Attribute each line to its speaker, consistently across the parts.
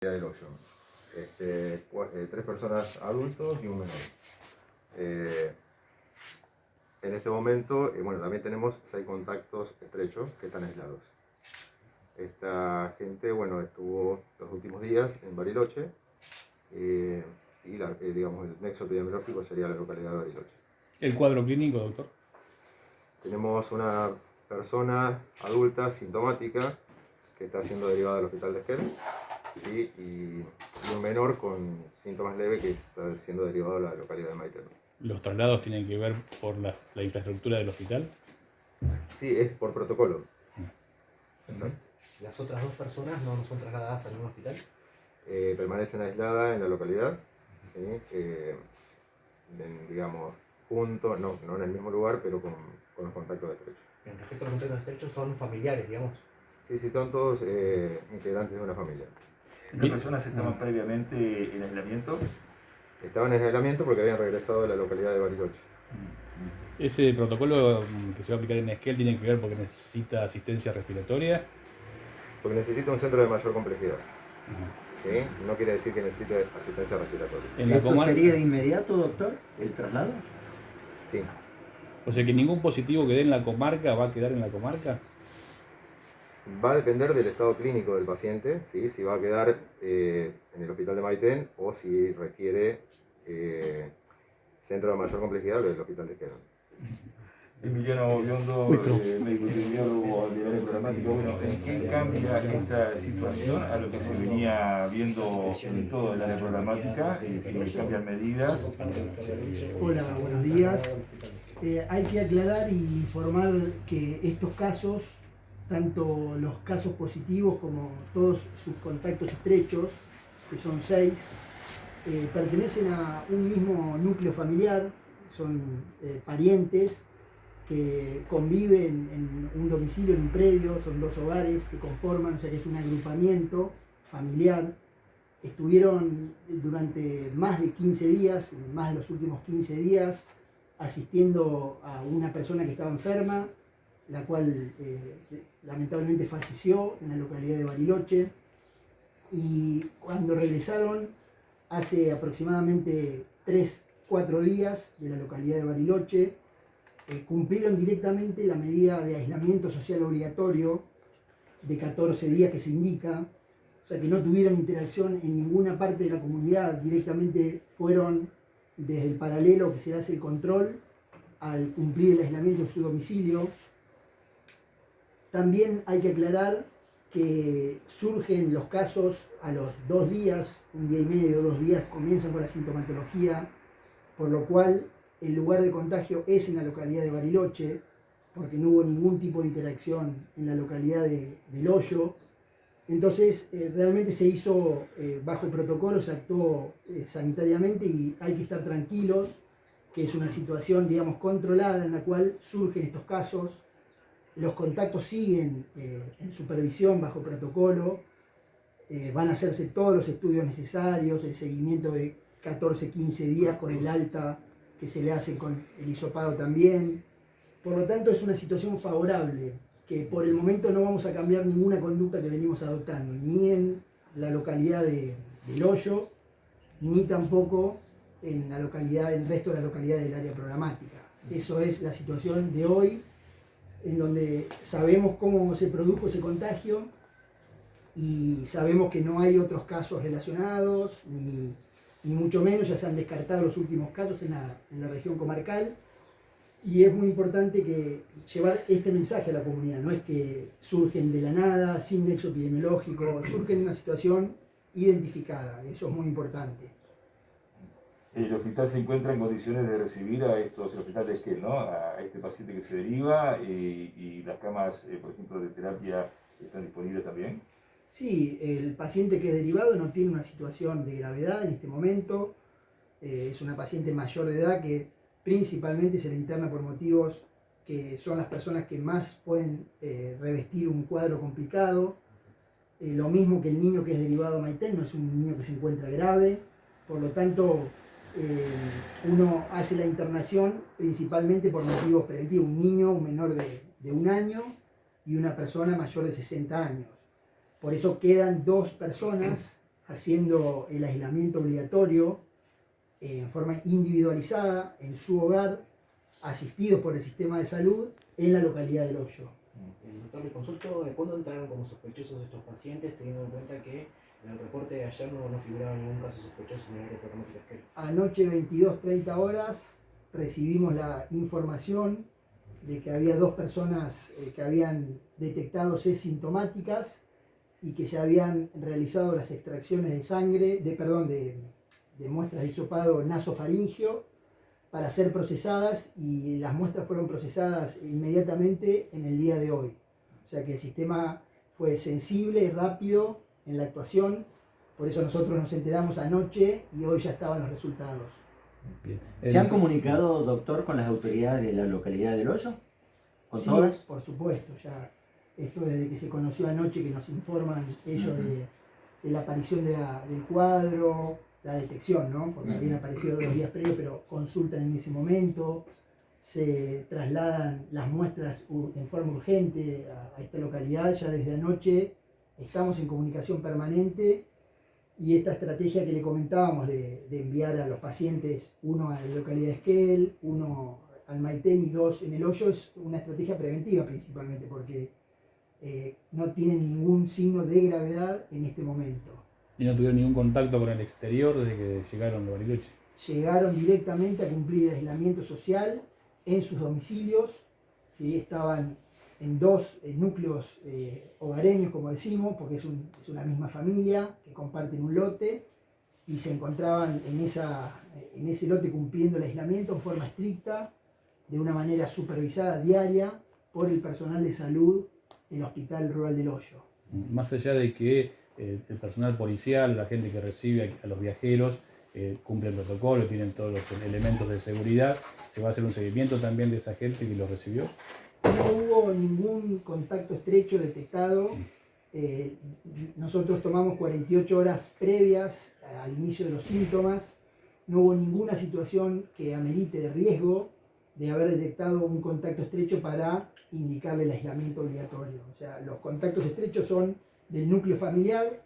Speaker 1: del hoyo. 3 personas adultos y un menor. En este momento, también tenemos 6 contactos estrechos que están aislados. Esta gente, estuvo los últimos días en Bariloche y el nexo epidemiológico sería la localidad de Bariloche.
Speaker 2: ¿El cuadro clínico, doctor?
Speaker 1: Tenemos una persona adulta sintomática que está siendo derivada del hospital de Esquel y un menor con síntomas leves que está siendo derivado a la localidad de Maitén.
Speaker 2: ¿Los traslados tienen que ver por la infraestructura del hospital?
Speaker 1: Sí, es por protocolo. Exacto.
Speaker 3: ¿Las otras 2 personas no son trasladadas a ningún hospital?
Speaker 1: Permanecen aisladas en la localidad, ¿sí? Juntos, no en el mismo lugar, pero con los contactos estrechos.
Speaker 3: Respecto a los contactos estrechos, son familiares, digamos.
Speaker 1: Sí, son todos integrantes de una familia.
Speaker 4: ¿Las personas estaban previamente en aislamiento?
Speaker 1: Estaban en aislamiento porque habían regresado de la localidad de Bariloche.
Speaker 2: ¿Ese protocolo que se va a aplicar en Esquel tiene que ver porque necesita asistencia respiratoria?
Speaker 1: Porque necesita un centro de mayor complejidad. ¿Sí? No quiere decir que necesite asistencia respiratoria.
Speaker 5: ¿Esto sería de inmediato, doctor, el traslado?
Speaker 1: Sí.
Speaker 2: O sea que ningún positivo que dé en la comarca va a quedar en la comarca.
Speaker 1: Va a depender del estado clínico del paciente, ¿sí? Si va a quedar en el hospital de Maitén o si requiere centro de mayor complejidad del hospital de Esquel.
Speaker 4: Emiliano Biondo, médico epidemiólogo del área programática. ¿En qué cambia esta situación a lo que se venía viendo en todo el área programática? Si cambian medidas.
Speaker 6: Hola, buenos días. Hay que aclarar y informar que estos casos, tanto los casos positivos como todos sus contactos estrechos, que son 6, pertenecen a un mismo núcleo familiar, son parientes que conviven en un domicilio, en un predio, son 2 hogares que conforman, o sea que es un agrupamiento familiar. Estuvieron durante más de 15 días, más de los últimos 15 días, asistiendo a una persona que estaba enferma, la cual lamentablemente falleció en la localidad de Bariloche. Y cuando regresaron, hace aproximadamente 3-4 días de la localidad de Bariloche, cumplieron directamente la medida de aislamiento social obligatorio de 14 días que se indica, o sea que no tuvieron interacción en ninguna parte de la comunidad, directamente fueron desde el paralelo que se hace el control al cumplir el aislamiento en su domicilio. También hay que aclarar que surgen los casos a los 2 días, 1 día y medio, 2 días, comienzan con la sintomatología, por lo cual el lugar de contagio es en la localidad de Bariloche, porque no hubo ningún tipo de interacción en la localidad del Hoyo. Entonces, realmente se hizo bajo protocolo, se actuó sanitariamente y hay que estar tranquilos, que es una situación, digamos, controlada en la cual surgen estos casos. Los contactos siguen en supervisión bajo protocolo, van a hacerse todos los estudios necesarios, el seguimiento de 14-15 días con el alta que se le hace con el hisopado también. Por lo tanto, es una situación favorable, que por el momento no vamos a cambiar ninguna conducta que venimos adoptando, ni en la localidad del Hoyo, ni tampoco en el resto de la localidad del área programática. Eso es la situación de hoy, en donde sabemos cómo se produjo ese contagio y sabemos que no hay otros casos relacionados, ni mucho menos, ya se han descartado los últimos casos en la región comarcal. Y es muy importante llevar este mensaje a la comunidad, no es que surgen de la nada, sin nexo epidemiológico, surgen en una situación identificada, eso es muy importante.
Speaker 4: El hospital se encuentra en condiciones de recibir a estos hospitales a este paciente que se deriva y las camas, por ejemplo, de terapia están disponibles también.
Speaker 6: Sí, el paciente que es derivado no tiene una situación de gravedad en este momento, es una paciente mayor de edad que principalmente se le interna por motivos que son las personas que más pueden revestir un cuadro complicado. Lo mismo que el niño que es derivado a Maitén, no es un niño que se encuentra grave, por lo tanto uno hace la internación principalmente por motivos preventivos, un niño, un menor de 1 año y una persona mayor de 60 años. Por eso quedan 2 personas haciendo el aislamiento obligatorio en forma individualizada en su hogar, asistidos por el sistema de salud en la localidad del Hoyo.
Speaker 3: Doctor, le consulto cuándo entraron como sospechosos estos pacientes, teniendo en cuenta que en el reporte de ayer no figuraba ningún caso sospechoso en el área programática Esquel.
Speaker 6: Anoche, 22:30 horas, recibimos la información de que había 2 personas que habían detectado sintomáticas y que se habían realizado las extracciones de sangre, de muestras de hisopado nasofaringio para ser procesadas, y las muestras fueron procesadas inmediatamente en el día de hoy. O sea que el sistema fue sensible y rápido en la actuación, por eso nosotros nos enteramos anoche y hoy ya estaban los resultados.
Speaker 2: Bien.
Speaker 5: ¿Se han comunicado, doctor, con las autoridades de la localidad del Hoyo? ¿Con
Speaker 6: Sí,
Speaker 5: todas?
Speaker 6: por supuesto, ya esto desde que se conoció anoche, que nos informan ellos de la aparición del cuadro, la detección, ¿no? Porque habían aparecido 2 días previos, pero consultan en ese momento, se trasladan las muestras en forma urgente a esta localidad. Ya desde anoche estamos en comunicación permanente, y esta estrategia que le comentábamos de enviar a los pacientes, 1 a la localidad de Esquel, 1 al Maitén y 2 en el Hoyo, es una estrategia preventiva principalmente, porque no tienen ningún signo de gravedad en este momento.
Speaker 2: ¿Y no tuvieron ningún contacto con el exterior desde que llegaron de Bariloche?
Speaker 6: Llegaron directamente a cumplir el aislamiento social en sus domicilios, ¿sí? Estaban en 2 núcleos hogareños, como decimos, porque es una misma familia que comparten un lote, y se encontraban en ese lote cumpliendo el aislamiento en forma estricta, de una manera supervisada diaria por el personal de salud del Hospital Rural del Hoyo.
Speaker 2: Más allá de que el personal policial, la gente que recibe a los viajeros, cumple el protocolo, tienen todos los elementos de seguridad, ¿se va a hacer un seguimiento también de esa gente que los recibió?
Speaker 6: No hubo ningún contacto estrecho detectado. Nosotros tomamos 48 horas previas al inicio de los síntomas. No hubo ninguna situación que amerite de riesgo de haber detectado un contacto estrecho para indicarle el aislamiento obligatorio. O sea, los contactos estrechos son del núcleo familiar,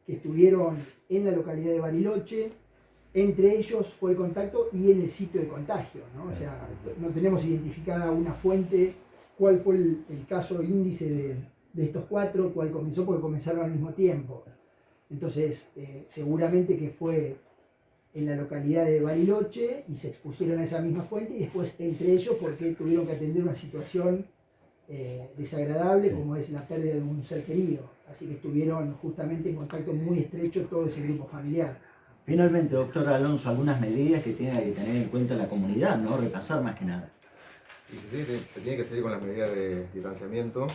Speaker 6: que estuvieron en la localidad de Bariloche. Entre ellos fue el contacto y en el sitio de contagio, ¿no? O sea, no tenemos identificada una fuente, cuál fue el caso índice de estos 4, cuál comenzó, porque comenzaron al mismo tiempo. Entonces, seguramente que fue en la localidad de Bariloche y se expusieron a esa misma fuente, y después entre ellos porque tuvieron que atender una situación desagradable, como es la pérdida de un ser querido. Así que estuvieron justamente en contacto muy estrecho todo ese grupo familiar.
Speaker 5: Finalmente, doctor Alonso, algunas medidas que tiene que tener en cuenta la comunidad, ¿no? Repasar más que nada.
Speaker 1: Y se tiene que seguir con las medidas de distanciamiento,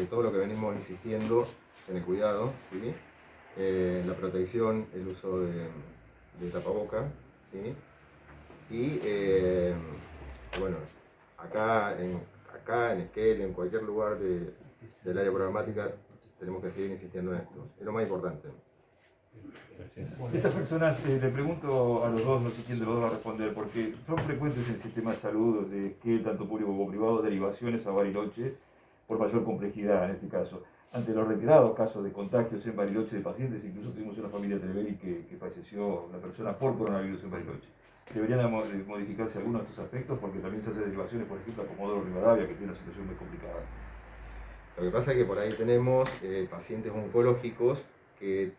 Speaker 1: todo lo que venimos insistiendo en el cuidado, ¿sí? La protección, el uso de tapaboca, ¿sí? Y bueno, acá en Esquel, en cualquier lugar del área programática, tenemos que seguir insistiendo en esto. Es lo más importante.
Speaker 4: Estas personas, le pregunto a los dos, no sé quién de los dos va a responder, porque son frecuentes en el sistema de salud de que tanto público como privado, derivaciones a Bariloche por mayor complejidad en este caso. Ante los reiterados casos de contagios en Bariloche de pacientes, incluso tuvimos una familia Treveri que falleció una persona por coronavirus en Bariloche. ¿Deberían modificarse algunos de estos aspectos? Porque también se hacen derivaciones, por ejemplo, a Comodoro Rivadavia, que tiene una situación muy complicada.
Speaker 1: Lo que pasa es que por ahí tenemos pacientes oncológicos que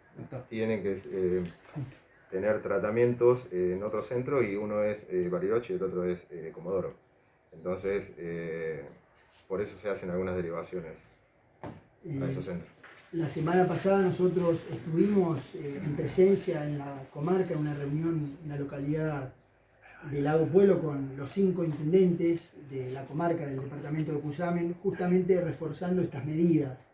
Speaker 1: tienen que tener tratamientos en otro centro, y uno es Bariloche y el otro es Comodoro. Entonces, por eso se hacen algunas derivaciones a esos centros.
Speaker 6: La semana pasada nosotros estuvimos en presencia en la comarca, en una reunión en la localidad de Lago Pueblo con los 5 intendentes de la comarca del departamento de Cusamen, justamente reforzando estas medidas,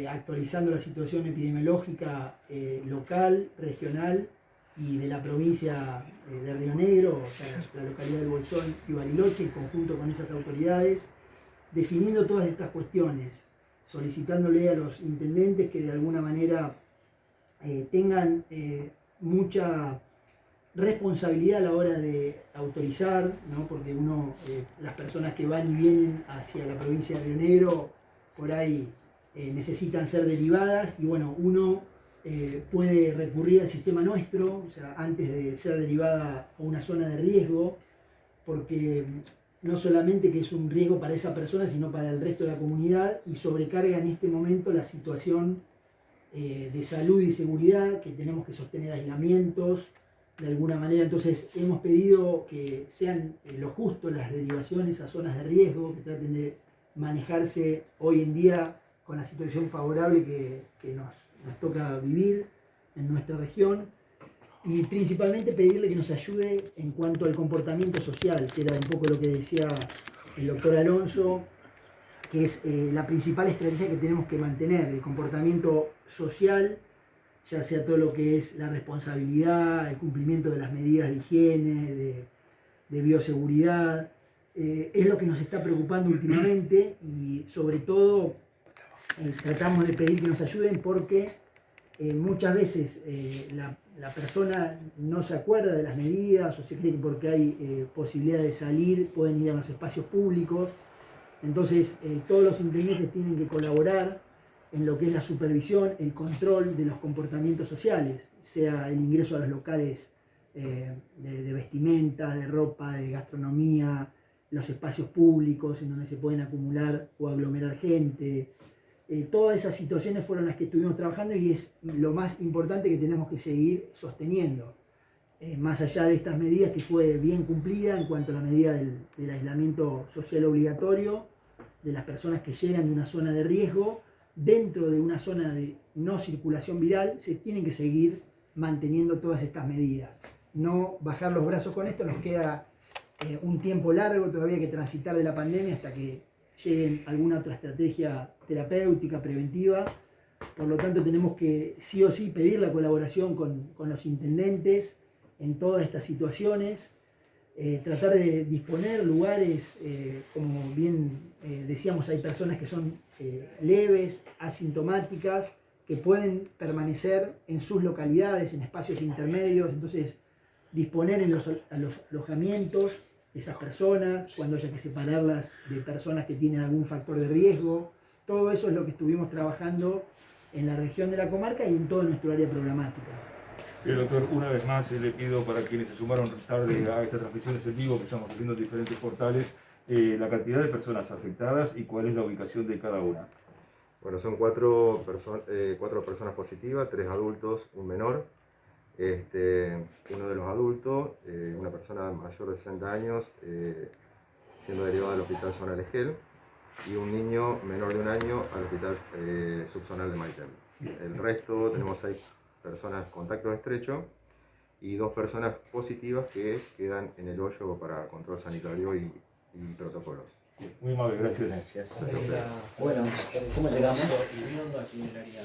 Speaker 6: actualizando la situación epidemiológica local, regional y de la provincia de Río Negro, o sea, la localidad del Bolsón y Bariloche, en conjunto con esas autoridades, definiendo todas estas cuestiones, solicitándole a los intendentes que de alguna manera tengan mucha responsabilidad a la hora de autorizar, ¿no? Porque las personas que van y vienen hacia la provincia de Río Negro por ahí necesitan ser derivadas, y bueno, uno puede recurrir al sistema nuestro, o sea, antes de ser derivada a una zona de riesgo, porque no solamente que es un riesgo para esa persona, sino para el resto de la comunidad, y sobrecarga en este momento la situación de salud y seguridad, que tenemos que sostener aislamientos de alguna manera. Entonces hemos pedido que sean lo justo las derivaciones a zonas de riesgo, que traten de manejarse hoy en día con la situación favorable que nos toca vivir en nuestra región, y principalmente pedirle que nos ayude en cuanto al comportamiento social, que era un poco lo que decía el doctor Alonso, que es la principal estrategia que tenemos que mantener, el comportamiento social, ya sea todo lo que es la responsabilidad, el cumplimiento de las medidas de higiene, de bioseguridad, es lo que nos está preocupando últimamente, y sobre todo tratamos de pedir que nos ayuden porque muchas veces la persona no se acuerda de las medidas, o se cree que porque hay posibilidad de salir pueden ir a los espacios públicos. Entonces todos los intendentes tienen que colaborar en lo que es la supervisión, el control de los comportamientos sociales, sea el ingreso a los locales de vestimenta, de ropa, de gastronomía, los espacios públicos en donde se pueden acumular o aglomerar gente. Todas esas situaciones fueron las que estuvimos trabajando, y es lo más importante que tenemos que seguir sosteniendo. Más allá de estas medidas, que fue bien cumplida en cuanto a la medida del aislamiento social obligatorio de las personas que llegan de una zona de riesgo, dentro de una zona de no circulación viral, se tienen que seguir manteniendo todas estas medidas. No bajar los brazos con esto, nos queda un tiempo largo todavía que transitar de la pandemia hasta que llegue alguna otra estrategia terapéutica, preventiva. Por lo tanto, tenemos que sí o sí pedir la colaboración con los intendentes en todas estas situaciones, tratar de disponer lugares, como bien decíamos, hay personas que son leves, asintomáticas, que pueden permanecer en sus localidades, en espacios intermedios. Entonces, disponer en los alojamientos de esas personas, cuando haya que separarlas de personas que tienen algún factor de riesgo. Todo eso es lo que estuvimos trabajando en la región de la comarca y en todo nuestro área programática.
Speaker 4: Doctor, una vez más le pido, para quienes se sumaron tarde a estas transmisiones en vivo que estamos haciendo en diferentes portales, la cantidad de personas afectadas y cuál es la ubicación de cada una.
Speaker 1: Bueno, son cuatro personas positivas, 3 adultos, un menor. Uno de los adultos, una persona mayor de 60 años, siendo derivada del Hospital Zonal Esquel, y un niño menor de 1 año al Hospital Subzonal de Maitén. El resto tenemos 6 personas contacto estrecho y 2 personas positivas que quedan en el hoyo para control sanitario y protocolos.
Speaker 4: Muy amable, gracias.
Speaker 5: Gracias. Bueno, ¿cómo llegamos?
Speaker 3: Aquí en el área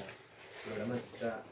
Speaker 3: programática,